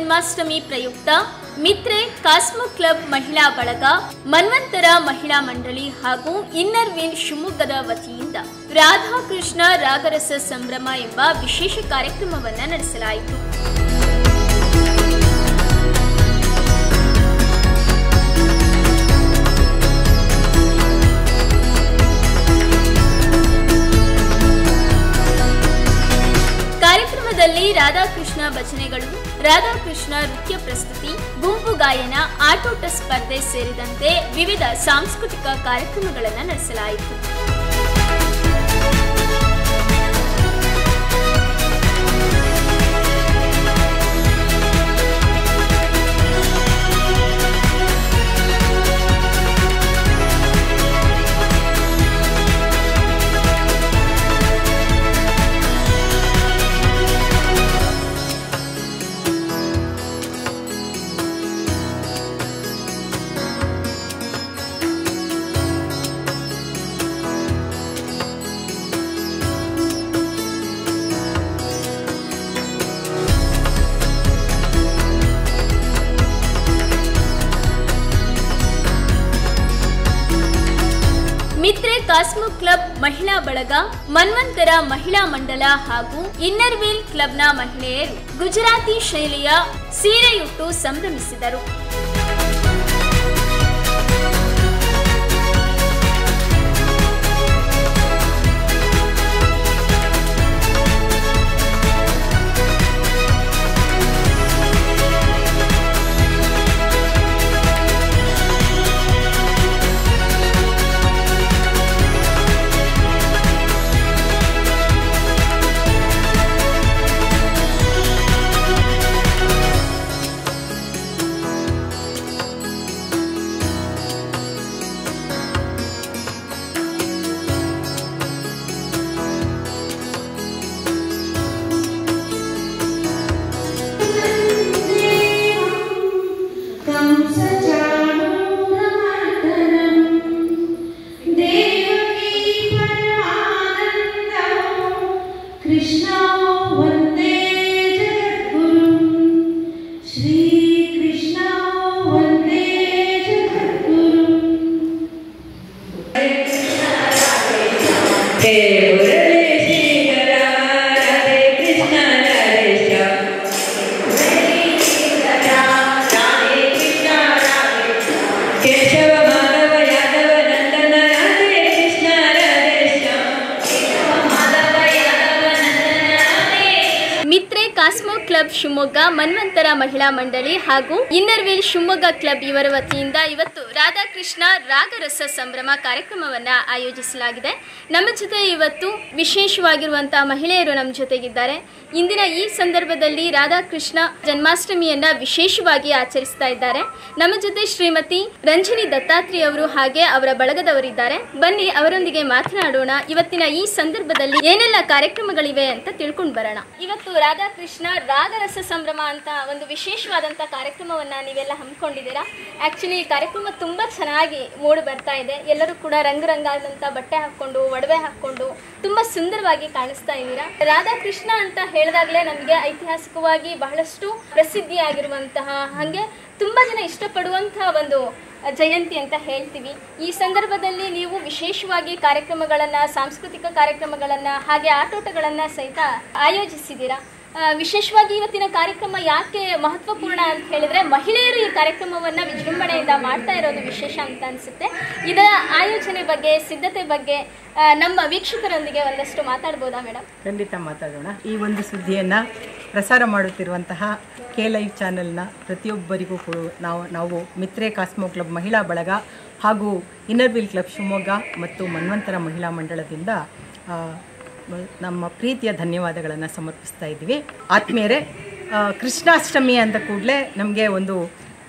ಜನ್ಮಾಷ್ಟಮಿ ಪ್ರಯುಕ್ತ ಮಿತ್ರೆ Cosmo club ಮಹಿಳಾ ಬಳಗ, ಮನ್ವಂತರ ಮಹಿಳಾ ಮಂಡಳಿ ಹಾಗೂ ಇನ್ನರ್ ವೀಲ್ ಶಿವಮೊಗ್ಗದ ವತಿಯಿಂದ ರಾಧಾಕೃಷ್ಣ ರಾಗರಸ ಸಂಭ್ರಮ ಎಂಬ ವಿಶೇಷ ಕಾರ್ಯಕ್ರಮವನ್ನು ನಡೆಸಲಾಯಿತು. ಕಾರ್ಯಕ್ರಮದಲ್ಲಿ ರಾಧಾಕೃಷ್ಣ ಭಜನೆಗಳು, ರಾಧಾಕೃಷ್ಣ ನೃತ್ಯ ಪ್ರಸ್ತುತಿ, ಗುಂಪು ಗಾಯನ, ಆಟೋಟ ಸ್ಪರ್ಧೆ ಸೇರಿದಂತೆ ವಿವಿಧ ಸಾಂಸ್ಕೃತಿಕ ಕಾರ್ಯಕ್ರಮಗಳನ್ನು ನಡೆಸಲಾಯಿತು. ಮಿತ್ರೆ ಕಾಸ್ಮೋ ಕ್ಲಬ್ ಮಹಿಳಾ ಬಳಗ, ಮನ್ವಂತರ ಮಹಿಳಾ ಮಂಡಲ ಹಾಗೂ ಇನ್ನರ್ ವೀಲ್ ಕ್ಲಬ್ನ ಮಹಿಳೆಯರು ಗುಜರಾತಿ ಶೈಲಿಯ ಸೀರೆಯುಟ್ಟು ಸಂಭ್ರಮಿಸಿದರು. ಕಾಸ್ಮೋ ಕ್ಲಬ್ ಶಿವಮೊಗ್ಗ, ಮನ್ವಂತರ ಮಹಿಳಾ ಮಂಡಳಿ ಹಾಗೂ ಇನ್ನರ್ ವೀಲ್ ಶಿವಮೊಗ್ಗ ಕ್ಲಬ್ ಇವರ ವತಿಯಿಂದ ಇವತ್ತು ರಾಧಾಕೃಷ್ಣ ರಾಗರಸ ಸಂಭ್ರಮ ಕಾರ್ಯಕ್ರಮವನ್ನು ಆಯೋಜಿಸಲಾಗಿದೆ. ನಮ್ಮ ಜೊತೆ ಇವತ್ತು ವಿಶೇಷವಾಗಿರುವಂತಹ ಮಹಿಳೆಯರು ನಮ್ಮ ಜೊತೆಗಿದ್ದಾರೆ. ಇಂದಿನ ಈ ಸಂದರ್ಭದಲ್ಲಿ ರಾಧಾಕೃಷ್ಣ ಜನ್ಮಾಷ್ಟಮಿಯನ್ನ ವಿಶೇಷವಾಗಿ ಆಚರಿಸ್ತಾ ಇದ್ದಾರೆ. ನಮ್ಮ ಜೊತೆ ಶ್ರೀಮತಿ ರಂಜನಿ ದತ್ತಾತ್ರಿ ಅವರು ಹಾಗೆ ಅವರ ಬಳಗದವರಿದ್ದಾರೆ. ಬನ್ನಿ ಅವರೊಂದಿಗೆ ಮಾತನಾಡೋಣ. ಇವತ್ತಿನ ಈ ಸಂದರ್ಭದಲ್ಲಿ ಏನೆಲ್ಲ ಕಾರ್ಯಕ್ರಮಗಳಿವೆ ಅಂತ ತಿಳ್ಕೊಂಡು ಬರೋಣ. ಇವತ್ತು ರಾಧಾಕೃಷ್ಣ ರಾಗರಸ ಸಂಭ್ರಮ ಅಂತ ಒಂದು ವಿಶೇಷವಾದಂಥ ಕಾರ್ಯಕ್ರಮವನ್ನ ನೀವೆಲ್ಲ ಹಮ್ಮಿಕೊಂಡಿದ್ದೀರಾ. ಆಕ್ಚುಲಿ ಈ ಕಾರ್ಯಕ್ರಮ ತುಂಬಾ ಚೆನ್ನಾಗಿ ಮೂಡಿ ಬರ್ತಾ ಇದೆ. ಎಲ್ಲರೂ ಕೂಡ ರಂಗಾದಂಥ ಬಟ್ಟೆ ಹಾಕೊಂಡು, ಒಡವೆ ಹಾಕೊಂಡು ತುಂಬಾ ಸುಂದರವಾಗಿ ಕಾಣಿಸ್ತಾ ಇದ್ದೀರಾ. ರಾಧಾಕೃಷ್ಣ ಅಂತ ಹೇಳಿದಾಗಲೇ ನಮಗೆ ಐತಿಹಾಸಿಕವಾಗಿ ಬಹಳಷ್ಟು ಪ್ರಸಿದ್ಧಿಯಾಗಿರುವಂತಹ, ಹಾಗೆ ತುಂಬಾ ಜನ ಇಷ್ಟಪಡುವಂತಹ ಒಂದು ಜಯಂತಿ ಅಂತ ಹೇಳ್ತೀವಿ. ಈ ಸಂದರ್ಭದಲ್ಲಿ ನೀವು ವಿಶೇಷವಾಗಿ ಕಾರ್ಯಕ್ರಮಗಳನ್ನು, ಸಾಂಸ್ಕೃತಿಕ ಕಾರ್ಯಕ್ರಮಗಳನ್ನು ಹಾಗೆ ಆಟೋಟಗಳನ್ನು ಸಹಿತ ಆಯೋಜಿಸಿದ್ದೀರಾ. ವಿಶೇಷವಾಗಿ ಇವತ್ತಿನ ಕಾರ್ಯಕ್ರಮ ಯಾಕೆ ಮಹತ್ವಪೂರ್ಣ ಅಂತ ಹೇಳಿದ್ರೆ, ಮಹಿಳೆಯರು ಈ ಕಾರ್ಯಕ್ರಮವನ್ನು ವಿಜೃಂಭಣೆಯಿಂದ ಮಾಡ್ತಾ ಇರೋದು ವಿಶೇಷ ಅಂತ ಅನಿಸುತ್ತೆ. ಇದರ ಆಯೋಜನೆ ಬಗ್ಗೆ, ಸಿದ್ಧತೆ ಬಗ್ಗೆ ನಮ್ಮ ವೀಕ್ಷಕರೊಂದಿಗೆ ಒಂದಷ್ಟು ಮಾತಾಡ್ಬೋದಾ ಮೇಡಮ್? ಖಂಡಿತ ಮಾತಾಡೋಣ. ಈ ಒಂದು ಸುದ್ದಿಯನ್ನು ಪ್ರಸಾರ ಮಾಡುತ್ತಿರುವಂತಹ KLive ಚಾನೆಲ್ನ ಪ್ರತಿಯೊಬ್ಬರಿಗೂ ಕೂಡ ನಾವು ಮಿತ್ರೆ ಕಾಸ್ಮೋ ಕ್ಲಬ್ ಮಹಿಳಾ ಬಳಗ ಹಾಗೂ ಇನ್ನರ್ ವೀಲ್ ಕ್ಲಬ್ ಶಿವಮೊಗ್ಗ ಮತ್ತು ಮನ್ವಂತರ ಮಹಿಳಾ ಮಂಡಳದಿಂದ ನಮ್ಮ ಪ್ರೀತಿಯ ಧನ್ಯವಾದಗಳನ್ನು ಸಮರ್ಪಿಸ್ತಾ ಇದ್ದೀವಿ. ಆತ್ಮೀಯರೇ, ಕೃಷ್ಣಾಷ್ಟಮಿ ಅಂದ ಕೂಡಲೇ ನಮಗೆ ಒಂದು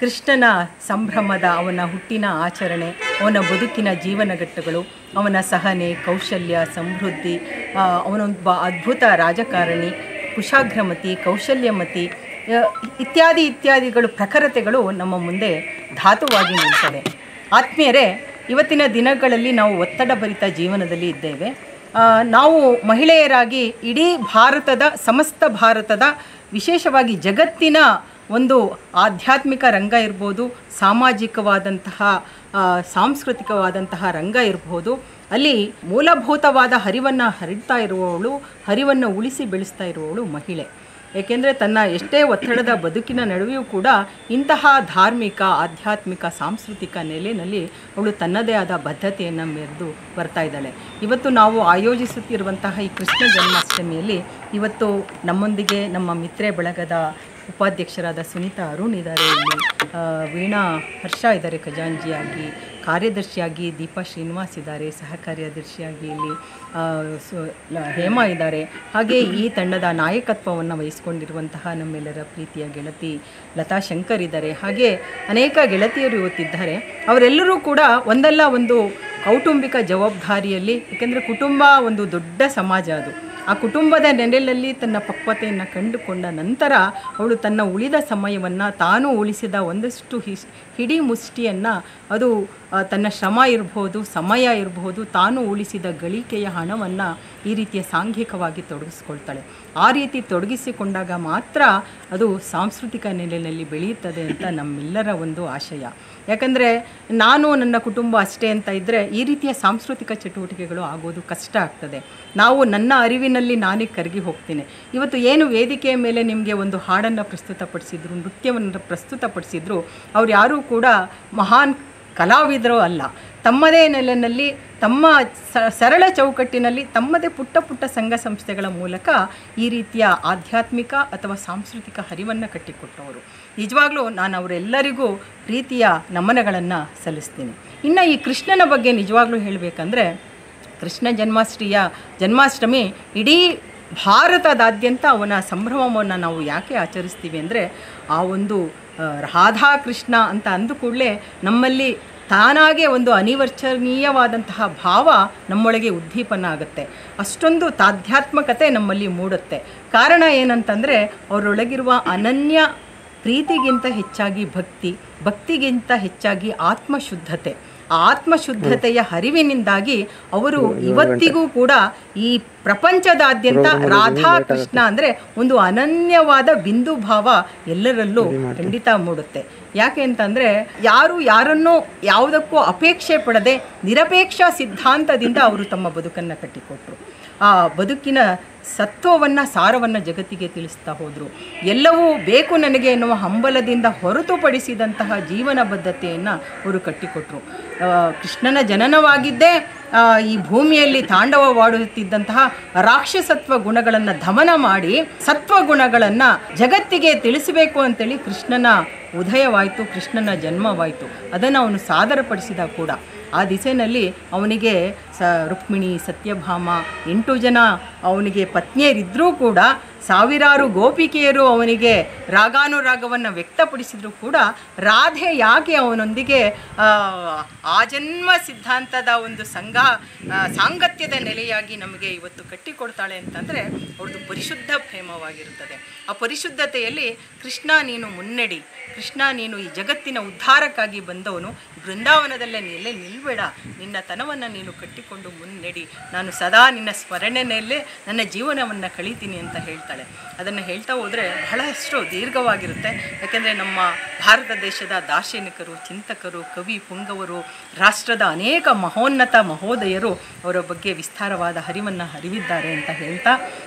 ಕೃಷ್ಣನ ಸಂಭ್ರಮದ, ಅವನ ಹುಟ್ಟಿನ ಆಚರಣೆ, ಅವನ ಬದುಕಿನ ಜೀವನಘಟ್ಟಗಳು, ಅವನ ಸಹನೆ, ಕೌಶಲ್ಯ, ಸಮೃದ್ಧಿ, ಅವನೊಬ್ಬ ಅದ್ಭುತ ರಾಜಕಾರಣಿ, ಕುಶಾಗ್ರಮತಿ, ಕೌಶಲ್ಯಮತಿ ಇತ್ಯಾದಿಗಳು ಪ್ರಖರತೆಗಳು ನಮ್ಮ ಮುಂದೆ ಧಾತುವಾಗಿ ನಿಲ್ತವೆ. ಆತ್ಮೀಯರೇ, ಇವತ್ತಿನ ದಿನಗಳಲ್ಲಿ ನಾವು ಒತ್ತಡಭರಿತ ಜೀವನದಲ್ಲಿ ಇದ್ದೇವೆ. ನಾವು ಮಹಿಳೆಯರಾಗಿ ಇಡೀ ಭಾರತದ, ಸಮಸ್ತ ಭಾರತದ, ವಿಶೇಷವಾಗಿ ಜಗತ್ತಿನ ಒಂದು ಆಧ್ಯಾತ್ಮಿಕ ರಂಗ ಇರ್ಬೋದು, ಸಾಮಾಜಿಕವಾದಂತಹ ಸಾಂಸ್ಕೃತಿಕವಾದಂತಹ ರಂಗ ಇರಬಹುದು. ಅಲ್ಲಿ ಮೂಲಭೂತವಾದ ಹರಿವನ್ನು ಹರಿಡ್ತಾ ಇರುವವಳು, ಹರಿವನ್ನು ಉಳಿಸಿ ಬೆಳೆಸ್ತಾ ಇರುವವಳು ಮಹಿಳೆ. ಏಕೆಂದರೆ ತನ್ನ ಎಷ್ಟೇ ಒತ್ತಡದ ಬದುಕಿನ ನಡುವೆಯೂ ಕೂಡ ಇಂತಹ ಧಾರ್ಮಿಕ, ಆಧ್ಯಾತ್ಮಿಕ, ಸಾಂಸ್ಕೃತಿಕ ನೆಲೆಯಲ್ಲಿ ಅವಳು ತನ್ನದೇ ಆದ ಬದ್ಧತೆಯನ್ನು ಮೆರೆದು ಬರ್ತಾ ಇದ್ದಾಳೆ. ಇವತ್ತು ನಾವು ಆಯೋಜಿಸುತ್ತಿರುವಂತಹ ಈ ಕೃಷ್ಣ ಜನ್ಮಾಷ್ಟಮಿಯಲ್ಲಿ ಇವತ್ತು ನಮ್ಮೊಂದಿಗೆ ನಮ್ಮ ಮಿತ್ರೆ ಬಳಗದ ಉಪಾಧ್ಯಕ್ಷರಾದ ಸುನೀತಾ ಅರುಣ್ ಇದ್ದಾರೆ, ಇಲ್ಲಿ ವೀಣಾ ಹರ್ಷ ಇದ್ದಾರೆ ಖಜಾಂಜಿಯಾಗಿ, ಕಾರ್ಯದರ್ಶಿಯಾಗಿ ದೀಪಾ ಶ್ರೀನಿವಾಸ್ ಇದ್ದಾರೆ, ಸಹ ಕಾರ್ಯದರ್ಶಿಯಾಗಿ ಇಲ್ಲಿ ಹೇಮಾ ಇದ್ದಾರೆ. ಹಾಗೆ ಈ ತಂಡದ ನಾಯಕತ್ವವನ್ನು ವಹಿಸಿಕೊಂಡಿರುವಂತಹ ನಮ್ಮೆಲ್ಲರ ಪ್ರೀತಿಯ ಗೆಳತಿ ಲತಾ ಶಂಕರ್ ಇದ್ದಾರೆ. ಹಾಗೆ ಅನೇಕ ಗೆಳತಿಯರು ಇವತ್ತಿದ್ದಾರೆ. ಅವರೆಲ್ಲರೂ ಕೂಡ ಒಂದಲ್ಲ ಒಂದು ಕೌಟುಂಬಿಕ ಜವಾಬ್ದಾರಿಯಲ್ಲಿ, ಏಕೆಂದರೆ ಕುಟುಂಬ ಒಂದು ದೊಡ್ಡ ಸಮಾಜ, ಅದು ಆ ಕುಟುಂಬದ ನೆಲೆಯಲ್ಲಿ ತನ್ನ ಪಕ್ವತೆಯನ್ನು ಕಂಡುಕೊಂಡ ನಂತರ ಅವಳು ತನ್ನ ಉಳಿದ ಸಮಯವನ್ನು, ತಾನು ಉಳಿಸಿದ ಒಂದಷ್ಟು ಹಿಡಿ ಮುಷ್ಟಿಯನ್ನು, ಅದು ತನ್ನ ಶ್ರಮ ಇರಬಹುದು, ಸಮಯ ಇರಬಹುದು, ತಾನು ಉಳಿಸಿದ ಗಳಿಕೆಯ ಹಣವನ್ನು ಈ ರೀತಿಯ ಸಾಂಘಿಕವಾಗಿ ತೊಡಗಿಸ್ಕೊಳ್ತಾಳೆ. ಆ ರೀತಿ ತೊಡಗಿಸಿಕೊಂಡಾಗ ಮಾತ್ರ ಅದು ಸಾಂಸ್ಕೃತಿಕ ನೆಲೆಯಲ್ಲಿ ಬೆಳೆಯುತ್ತದೆ ಅಂತ ನಮ್ಮೆಲ್ಲರ ಒಂದು ಆಶಯ. ಯಾಕಂದರೆ ನಾನು ನನ್ನ ಕುಟುಂಬ ಅಷ್ಟೇ ಅಂತ ಇದ್ದರೆ ಈ ರೀತಿಯ ಸಾಂಸ್ಕೃತಿಕ ಚಟುವಟಿಕೆಗಳು ಆಗೋದು ಕಷ್ಟ ಆಗ್ತದೆ. ನಾವು ನನ್ನ ಅರಿವಿನಲ್ಲಿ ನಾನೇ ಕರಗಿ ಹೋಗ್ತೀನಿ. ಇವತ್ತು ಏನು ವೇದಿಕೆಯ ಮೇಲೆ ನಿಮಗೆ ಒಂದು ಹಾಡನ್ನು ಪ್ರಸ್ತುತಪಡಿಸಿದ್ರು, ನೃತ್ಯವನ್ನು ಪ್ರಸ್ತುತಪಡಿಸಿದ್ರು, ಅವ್ರು ಯಾರೂ ಕೂಡ ಮಹಾನ್ ಕಲಾವಿದರು ಅಲ್ಲ. ತಮ್ಮದೇ ನೆಲೆಯಲ್ಲಿ, ತಮ್ಮ ಸರಳ ಚೌಕಟ್ಟಿನಲ್ಲಿ, ತಮ್ಮದೇ ಪುಟ್ಟ ಪುಟ್ಟ ಸಂಘ ಸಂಸ್ಥೆಗಳ ಮೂಲಕ ಈ ರೀತಿಯ ಆಧ್ಯಾತ್ಮಿಕ ಅಥವಾ ಸಾಂಸ್ಕೃತಿಕ ಹರಿವನ್ನು ಕಟ್ಟಿಕೊಟ್ಟವರು. ನಿಜವಾಗ್ಲೂ ನಾನು ಅವರೆಲ್ಲರಿಗೂ ಪ್ರೀತಿಯ ನಮನಗಳನ್ನು ಸಲ್ಲಿಸ್ತೀನಿ. ಇನ್ನು ಈ ಕೃಷ್ಣನ ಬಗ್ಗೆ ನಿಜವಾಗ್ಲೂ ಹೇಳಬೇಕಂದ್ರೆ, ಕೃಷ್ಣ ಜನ್ಮಾಷ್ಟಮಿ ಇಡೀ ಭಾರತದಾದ್ಯಂತ ಅವನ ಸಂಭ್ರಮವನ್ನು ನಾವು ಯಾಕೆ ಆಚರಿಸ್ತೀವಿ ಅಂದರೆ, ಆ ಒಂದು ರಾಧಾಕೃಷ್ಣ ಅಂತ ಅಂದ ಕೂಡಲೇ ನಮ್ಮಲ್ಲಿ ತಾನಾಗೆ ಒಂದು ಅನಿವಾರ್ಚನೀಯವಾದಂತಹ ಭಾವ ನಮ್ಮೊಳಗೆ ಉದ್ದೀಪನ ಆಗುತ್ತೆ. ಅಷ್ಟೊಂದು ತಾಧ್ಯಾತ್ಮಕತೆ ನಮ್ಮಲ್ಲಿ ಮೂಡುತ್ತೆ. ಕಾರಣ ಏನಂತಂದರೆ, ಅವರೊಳಗಿರುವ ಅನನ್ಯ ಪ್ರೀತಿಗಿಂತ ಹೆಚ್ಚಾಗಿ ಭಕ್ತಿಗಿಂತ ಹೆಚ್ಚಾಗಿ ಆತ್ಮಶುದ್ಧತೆ. ಆ ಆತ್ಮಶುದ್ಧತೆಯ ಹರಿವಿನಿಂದಾಗಿ ಅವರು ಇವತ್ತಿಗೂ ಕೂಡ ಈ ಪ್ರಪಂಚದಾದ್ಯಂತ ರಾಧಾಕೃಷ್ಣ ಅಂದರೆ ಒಂದು ಅನನ್ಯವಾದ ಬಿಂದು ಭಾವ ಎಲ್ಲರಲ್ಲೂ ಖಂಡಿತ ಮೂಡುತ್ತೆ. ಯಾಕೆ ಅಂತಂದರೆ, ಯಾರನ್ನೂ ಯಾವುದಕ್ಕೂ ಅಪೇಕ್ಷೆ ಪಡದೆ ನಿರಪೇಕ್ಷ ಸಿದ್ಧಾಂತದಿಂದ ಅವರು ತಮ್ಮ ಬದುಕನ್ನು ಕಟ್ಟಿಕೊಟ್ರು. ಆ ಬದುಕಿನ ಸತ್ವವನ್ನು, ಸಾರವನ್ನು ಜಗತ್ತಿಗೆ ತಿಳಿಸ್ತಾ ಹೋದರು. ಎಲ್ಲವೂ ಬೇಕು ನನಗೆ ಎನ್ನುವ ಹಂಬಲದಿಂದ ಹೊರತುಪಡಿಸಿದಂತಹ ಜೀವನ ಬದ್ಧತೆಯನ್ನು ಅವರು ಕಟ್ಟಿಕೊಟ್ರು. ಕೃಷ್ಣನ ಜನನವಾಗಿದ್ದೇ ಈ ಭೂಮಿಯಲ್ಲಿ ತಾಂಡವವಾಡುತ್ತಿದ್ದಂತಹ ರಾಕ್ಷಸತ್ವ ಗುಣಗಳನ್ನು ದಮನ ಮಾಡಿ ಸತ್ವಗುಣಗಳನ್ನು ಜಗತ್ತಿಗೆ ತಿಳಿಸಬೇಕು ಅಂತೇಳಿ ಕೃಷ್ಣನ ಉದಯವಾಯಿತು, ಕೃಷ್ಣನ ಜನ್ಮವಾಯಿತು. ಅದನ್ನು ಅವನು ಸಾದರಪಡಿಸಿದ ಕೂಡ. ಆ ದಿಸೆಯಲ್ಲಿ ಅವನಿಗೆ ರುಕ್ಮಿಣಿ, ಸತ್ಯಭಾಮ 8 ಜನ ಅವನಿಗೆ ಪತ್ನಿಯರಿದ್ದರೂ ಕೂಡ, ಸಾವಿರಾರು ಗೋಪಿಕೆಯರು ಅವನಿಗೆ ರಾಗಾನುರಾಗವನ್ನು ವ್ಯಕ್ತಪಡಿಸಿದರೂ ಕೂಡ, ರಾಧೆ ಯಾಕೆ ಅವನೊಂದಿಗೆ ಆಜನ್ಮ ಸಿದ್ಧಾಂತದ ಒಂದು ಸಾಂಗತ್ಯದ ನೆಲೆಯಾಗಿ ನಮಗೆ ಇವತ್ತು ಕಟ್ಟಿಕೊಡ್ತಾಳೆ ಅಂತಂದರೆ, ಅವ್ರದ್ದು ಪರಿಶುದ್ಧ ಪ್ರೇಮವಾಗಿರುತ್ತದೆ. ಆ ಪರಿಶುದ್ಧತೆಯಲ್ಲಿ ಕೃಷ್ಣ ನೀನು ಮುನ್ನಡಿ, ಕೃಷ್ಣ ನೀನು ಈ ಜಗತ್ತಿನ ಉದ್ಧಾರಕ್ಕಾಗಿ ಬಂದವನು, ಬೃಂದಾವನದಲ್ಲೇ ನಿಲ್ಬೇಡ, ನಿನ್ನ ತನವನ್ನು ನೀನು ಕಟ್ಟಿಕೊಂಡು ಮುನ್ನಡಿ, ನಾನು ಸದಾ ನಿನ್ನ ಸ್ಮರಣೆಯಲ್ಲೇ ನನ್ನ ಜೀವನವನ್ನು ಕಳೀತೀನಿ ಅಂತ ಹೇಳ್ತಾಳೆ. ಅದನ್ನು ಹೇಳ್ತಾ ಹೋದರೆ ಬಹಳಷ್ಟು ದೀರ್ಘವಾಗಿರುತ್ತೆ. ಯಾಕೆಂದರೆ ನಮ್ಮ ಭಾರತ ದೇಶದ ದಾರ್ಶನಿಕರು, ಚಿಂತಕರು, ಕವಿ ಪುಂಗವರು, ರಾಷ್ಟ್ರದ ಅನೇಕ ಮಹೋನ್ನತ ಮಹೋದಯರು ಅವರ ಬಗ್ಗೆ ವಿಸ್ತಾರವಾದ ಹರಿವನ್ನು ಹರಿವಿದ್ದಾರೆ ಅಂತ ಹೇಳ್ತಾ,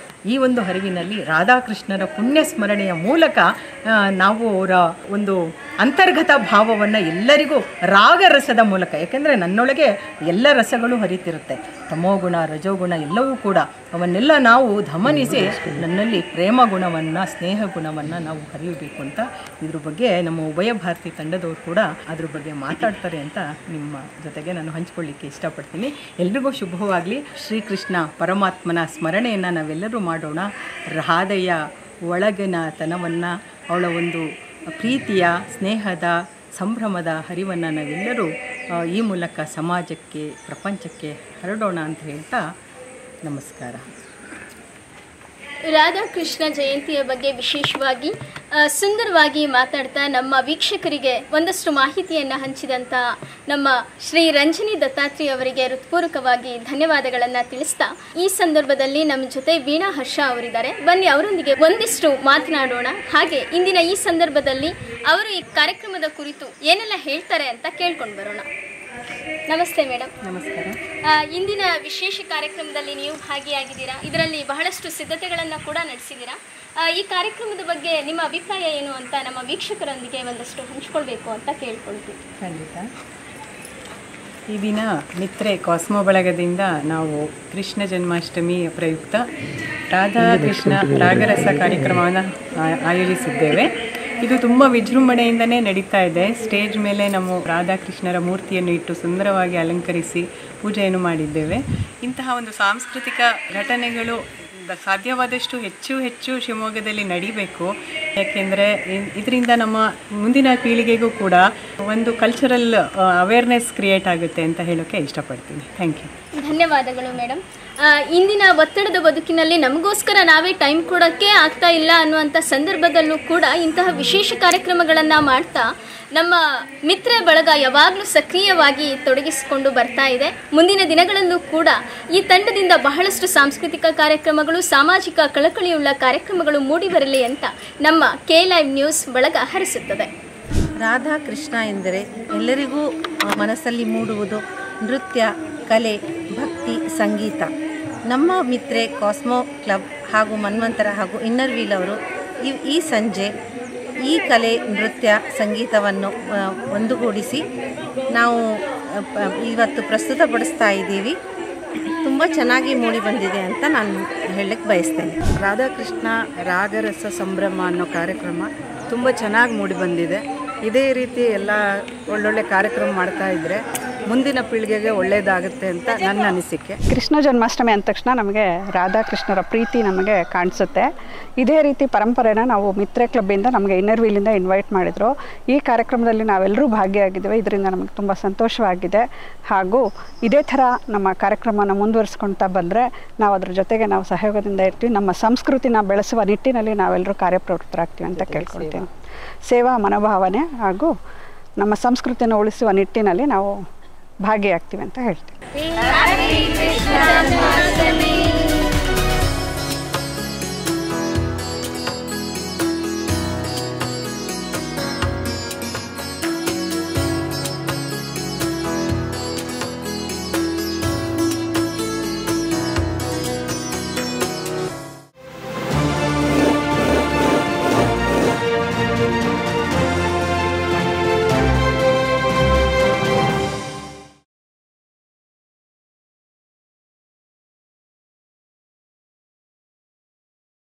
ಈ ಒಂದು ಹರಿವಿನಲ್ಲಿ ರಾಧಾಕೃಷ್ಣರ ಪುಣ್ಯ ಸ್ಮರಣೆಯ ಮೂಲಕ ನಾವು ಅವರ ಒಂದು ಅಂತರ್ಗತ ಭಾವವನ್ನು ಎಲ್ಲರಿಗೂ ರಾಗರಸದ ಮೂಲಕ, ಯಾಕೆಂದರೆ ನನ್ನೊಳಗೆ ಎಲ್ಲ ರಸಗಳು ಹರಿತಿರುತ್ತೆ, ತಮೋಗುಣ, ರಜೋಗುಣ ಎಲ್ಲವೂ ಕೂಡ, ಅವನ್ನೆಲ್ಲ ನಾವು ಧಮನಿಸಿ ನನ್ನಲ್ಲಿ ಪ್ರೇಮ ಗುಣವನ್ನು, ಸ್ನೇಹ ಗುಣವನ್ನು ನಾವು ಹರಿಯಬೇಕು ಅಂತ ಇದ್ರ ಬಗ್ಗೆ ನಮ್ಮ ಉಭಯ ಭಾರತಿ ತಂಡದವರು ಕೂಡ ಅದ್ರ ಬಗ್ಗೆ ಮಾತಾಡ್ತಾರೆ ಅಂತ ನಿಮ್ಮ ಜೊತೆಗೆ ನಾನು ಹಂಚ್ಕೊಳ್ಳಿಕ್ಕೆ ಇಷ್ಟಪಡ್ತೀನಿ. ಎಲ್ರಿಗೂ ಶುಭವಾಗಲಿ. ಶ್ರೀಕೃಷ್ಣ ಪರಮಾತ್ಮನ ಸ್ಮರಣೆಯನ್ನು ನಾವೆಲ್ಲರೂ ಮಾಡೋಣ. ರಾಧೆಯ ಒಳಗಿನ ತನವನ್ನು, ಅವಳ ಒಂದು ಪ್ರೀತಿಯ, ಸ್ನೇಹದ, ಸಂಭ್ರಮದ ಹರಿವನ್ನು ನಾವೆಲ್ಲರೂ ಈ ಮೂಲಕ ಸಮಾಜಕ್ಕೆ, ಪ್ರಪಂಚಕ್ಕೆ ಹರಡೋಣ ಅಂತ ಹೇಳ್ತಾ ನಮಸ್ಕಾರ. ರಾಧಾಕೃಷ್ಣ ಜಯಂತಿಯ ಬಗ್ಗೆ ವಿಶೇಷವಾಗಿ ಸುಂದರವಾಗಿ ಮಾತಾಡ್ತಾ ನಮ್ಮ ವೀಕ್ಷಕರಿಗೆ ಒಂದಷ್ಟು ಮಾಹಿತಿಯನ್ನು ಹಂಚಿದಂಥ ನಮ್ಮ ಶ್ರೀ ರಂಜನಿ ದತ್ತಾತ್ರಿ ಅವರಿಗೆ ಹೃತ್ಪೂರ್ವಕವಾಗಿ ಧನ್ಯವಾದಗಳನ್ನು ತಿಳಿಸ್ತಾ ಈ ಸಂದರ್ಭದಲ್ಲಿ ನಮ್ಮ ಜೊತೆ ವೀಣಾ ಹರ್ಷ ಅವರಿದ್ದಾರೆ. ಬನ್ನಿ ಅವರೊಂದಿಗೆ ಒಂದಿಷ್ಟು ಮಾತನಾಡೋಣ. ಹಾಗೆ ಇಂದಿನ ಈ ಸಂದರ್ಭದಲ್ಲಿ ಅವರು ಈ ಕಾರ್ಯಕ್ರಮದ ಕುರಿತು ಏನೆಲ್ಲ ಹೇಳ್ತಾರೆ ಅಂತ ಕೇಳ್ಕೊಂಡು ಬರೋಣ. ನಮಸ್ತೆ ಮೇಡಮ್. ನಮಸ್ಕಾರ. ಇಂದಿನ ವಿಶೇಷ ಕಾರ್ಯಕ್ರಮದಲ್ಲಿ ನೀವು ಭಾಗಿಯಾಗಿದ್ದೀರಾ. ಇದರಲ್ಲಿ ಬಹಳಷ್ಟು ಸಿದ್ಧತೆಗಳನ್ನು ಕೂಡ ನಡೆಸಿದ್ದೀರಾ. ಈ ಕಾರ್ಯಕ್ರಮದ ಬಗ್ಗೆ ನಿಮ್ಮ ಅಭಿಪ್ರಾಯ ಏನು ಅಂತ ನಮ್ಮ ವೀಕ್ಷಕರೊಂದಿಗೆ ಒಂದಷ್ಟು ಹಂಚ್ಕೊಳ್ಬೇಕು ಅಂತ ಕೇಳ್ಕೊಳ್ತೀವಿ. ಖಂಡಿತ. ಈ ದಿನ ಮಿತ್ರೆ ಕಾಸ್ಮೋ ಬಳಗದಿಂದ ನಾವು ಕೃಷ್ಣ ಜನ್ಮಾಷ್ಟಮಿಯ ಪ್ರಯುಕ್ತ ರಾಧಾ ಕೃಷ್ಣ ರಾಗರಸ ಕಾರ್ಯಕ್ರಮವನ್ನು ಆಯೋಜಿಸಿದ್ದೇವೆ. ಇದು ತುಂಬ ವಿಜೃಂಭಣೆಯಿಂದನೇ ನಡೀತಾ ಇದೆ. ಸ್ಟೇಜ್ ಮೇಲೆ ನಾವು ರಾಧಾಕೃಷ್ಣರ ಮೂರ್ತಿಯನ್ನು ಇಟ್ಟು ಸುಂದರವಾಗಿ ಅಲಂಕರಿಸಿ ಪೂಜೆಯನ್ನು ಮಾಡಿದ್ದೇವೆ. ಇಂತಹ ಒಂದು ಸಾಂಸ್ಕೃತಿಕ ಘಟನೆಗಳು ಸಾಧ್ಯವಾದಷ್ಟು ಹೆಚ್ಚು ಶಿವಮೊಗ್ಗದಲ್ಲಿ ನಡೀಬೇಕು. ಯಾಕೆಂದರೆ ಇದರಿಂದ ನಮ್ಮ ಮುಂದಿನ ಪೀಳಿಗೆಗೂ ಕೂಡ ಒಂದು ಕಲ್ಚರಲ್ ಅವೇರ್ನೆಸ್ ಕ್ರಿಯೇಟ್ ಆಗುತ್ತೆ ಅಂತ ಹೇಳೋಕ್ಕೆ ಇಷ್ಟಪಡ್ತೀನಿ. Thank you. ಧನ್ಯವಾದಗಳು ಮೇಡಮ್. ಇಂದಿನ ಒತ್ತಡದ ಬದುಕಿನಲ್ಲಿ ನಮಗೋಸ್ಕರ ನಾವೇ ಟೈಮ್ ಕೊಡೋಕ್ಕೆ ಆಗ್ತಾ ಇಲ್ಲ ಅನ್ನುವಂಥ ಸಂದರ್ಭದಲ್ಲೂ ಕೂಡ ಇಂತಹ ವಿಶೇಷ ಕಾರ್ಯಕ್ರಮಗಳನ್ನು ಮಾಡ್ತಾ ನಮ್ಮ ಮಿತ್ರ ಬಳಗ ಯಾವಾಗಲೂ ಸಕ್ರಿಯವಾಗಿ ತೊಡಗಿಸಿಕೊಂಡು ಬರ್ತಾ ಇದೆ. ಮುಂದಿನ ದಿನಗಳಲ್ಲೂ ಕೂಡ ಈ ತಂಡದಿಂದ ಬಹಳಷ್ಟು ಸಾಂಸ್ಕೃತಿಕ ಕಾರ್ಯಕ್ರಮಗಳು, ಸಾಮಾಜಿಕ ಕಳಕಳಿಯುಳ್ಳ ಕಾರ್ಯಕ್ರಮಗಳು ಮೂಡಿಬರಲಿ ಅಂತ ನಮ್ಮ KLive ನ್ಯೂಸ್ ಬಳಗ ಹರಿಸುತ್ತದೆ. ರಾಧಾ ಕೃಷ್ಣ ಎಂದರೆ ಎಲ್ಲರಿಗೂ ಮನಸ್ಸಲ್ಲಿ ಮೂಡುವುದು ನೃತ್ಯ, ಕಲೆ, ಭಕ್ತಿ, ಸಂಗೀತ. ನಮ್ಮ ಮಿತ್ರೆ ಕಾಸ್ಮೋ ಕ್ಲಬ್ ಹಾಗೂ ಮನ್ವಂತರ ಹಾಗೂ ಇನ್ನರ್ ವೀಲ್ ಅವರು ಈ ಸಂಜೆ ಈ ಕಲೆ, ನೃತ್ಯ, ಸಂಗೀತವನ್ನು ಒಂದುಗೂಡಿಸಿ ನಾವು ಇವತ್ತು ಪ್ರಸ್ತುತಪಡಿಸ್ತಾ ಇದ್ದೀವಿ. ತುಂಬ ಚೆನ್ನಾಗಿ ಮೂಡಿ ಬಂದಿದೆ ಅಂತ ನಾನು ಹೇಳಕ್ಕೆ ಬಯಸ್ತೇನೆ. ರಾಧಾಕೃಷ್ಣ ರಾಗರಸ ಸಂಭ್ರಮ ಅನ್ನೋ ಕಾರ್ಯಕ್ರಮ ತುಂಬ ಚೆನ್ನಾಗಿ ಮೂಡಿ ಬಂದಿದೆ. ಇದೇ ರೀತಿ ಎಲ್ಲ ಒಳ್ಳೊಳ್ಳೆ ಕಾರ್ಯಕ್ರಮ ಮಾಡ್ತಾ ಇದ್ದರೆ ಮುಂದಿನ ಪೀಳಿಗೆಗೆ ಒಳ್ಳೆಯದಾಗುತ್ತೆ ಅಂತ ನನ್ನ ಅನಿಸಿಕೆ. ಕೃಷ್ಣ ಜನ್ಮಾಷ್ಟಮಿ ಅಂದ ತಕ್ಷಣ ನಮಗೆ ರಾಧಾಕೃಷ್ಣರ ಪ್ರೀತಿ ನಮಗೆ ಕಾಣಿಸುತ್ತೆ. ಇದೇ ರೀತಿ ಪರಂಪರೆನ ನಾವು ಮಿತ್ರೆ ಕ್ಲಬ್ಬಿಂದ ನಮಗೆ ಇನ್ನರ್ ವೀಲಿಂದ ಇನ್ವೈಟ್ ಮಾಡಿದರು. ಈ ಕಾರ್ಯಕ್ರಮದಲ್ಲಿ ನಾವೆಲ್ಲರೂ ಭಾಗಿಯಾಗಿದ್ದೇವೆ. ಇದರಿಂದ ನಮಗೆ ತುಂಬ ಸಂತೋಷವಾಗಿದೆ. ಹಾಗೂ ಇದೇ ಥರ ನಮ್ಮ ಕಾರ್ಯಕ್ರಮನ ಮುಂದುವರಿಸ್ಕೊಳ್ತಾ ಬಂದರೆ ನಾವು ಅದ್ರ ಜೊತೆಗೆ ನಾವು ಸಹಯೋಗದಿಂದ ಇರ್ತೀವಿ. ನಮ್ಮ ಸಂಸ್ಕೃತಿನ ಬೆಳೆಸುವ ನಿಟ್ಟಿನಲ್ಲಿ ನಾವೆಲ್ಲರೂ ಕಾರ್ಯಪ್ರವೃತ್ತರಾಗ್ತೀವಿ ಅಂತ ಕೇಳ್ಕೊಳ್ತೀನಿ. ಸೇವಾ ಮನೋಭಾವನೆ ಹಾಗೂ ನಮ್ಮ ಸಂಸ್ಕೃತಿಯನ್ನು ಉಳಿಸುವ ನಿಟ್ಟಿನಲ್ಲಿ ನಾವು ಭಾಗಿಯಾಗ್ತೀವಿ ಅಂತ ಹೇಳ್ತೀವಿ.